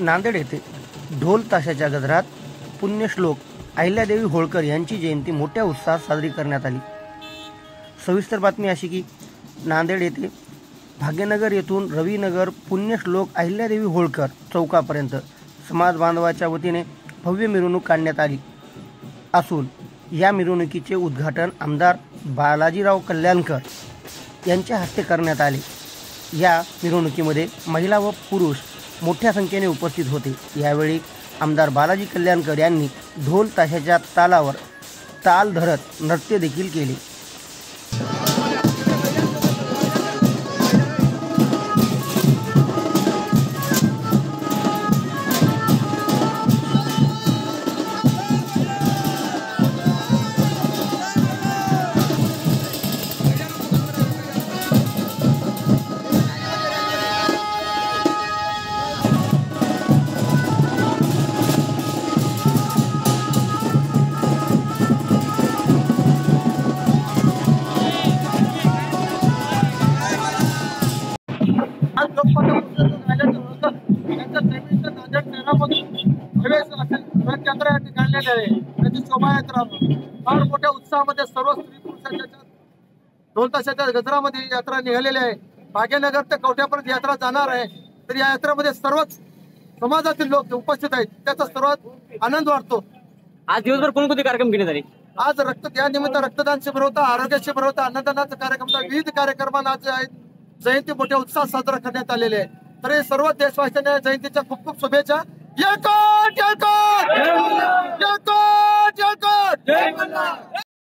नांदेड येथे ढोल ताशाच्या गजरात पुण्यश्लोक अहिल्यादेवी होळकर यांची जयंती मोठ्या उत्साहात साजरी करण्यात आली। सविस्तर बातमी अशी की नांदेड येथे भाग्यनगर येथून रविनगर पुण्यश्लोक अहिल्यादेवी होळकर चौकापर्यंत समाज बांधवाच्या वतीने भव्य मिरवणूक काढण्यात आली असून या मिरवणुकीचे उद्घाटन आमदार बालाजीराव कल्याणकर यांच्या हस्ते करण्यात आले। या मिरवणुकीमध्ये महिला व पुरुष मोठ्या संख्येने उपस्थित होते। यावेळी आमदार बालाजी कल्याणकर यांनी ढोल ताशाच्या तालावर ताल धरत नृत्य देखील केले। शोभायात्रा फार मोठ्या उत्साहामध्ये सर्व स्त्री पुरुषांच्या ढोल ताशाच्या गजरामध्ये यात्रा निघालेली आहे। भाग्यनगर ते कवठ्यापर्यंत यात्रा जाणार आहे। तर या यात्रेमध्ये सर्वच समाजातील लोक उपस्थित आहेत, त्याचा सर्वात आनंद वाटतो। आज दिवसभर कोणकोणते कार्यक्रम घेण्यात आले? आज या निमित्त रक्तदान शिबिर होतं, आरोग्य शिबिर होतं, अन्नदानाचा कार्यक्रम होता, विविध कार्यक्रमांना आज जयंती मोठ्या उत्साहात साजरा करण्यात आलेले आहे। तर हे सर्व देशवासियांना जयंतीच्या खूप खूप शुभेच्छा। जय कोट जय कोट जय कोट जय कोट जय मल्हार।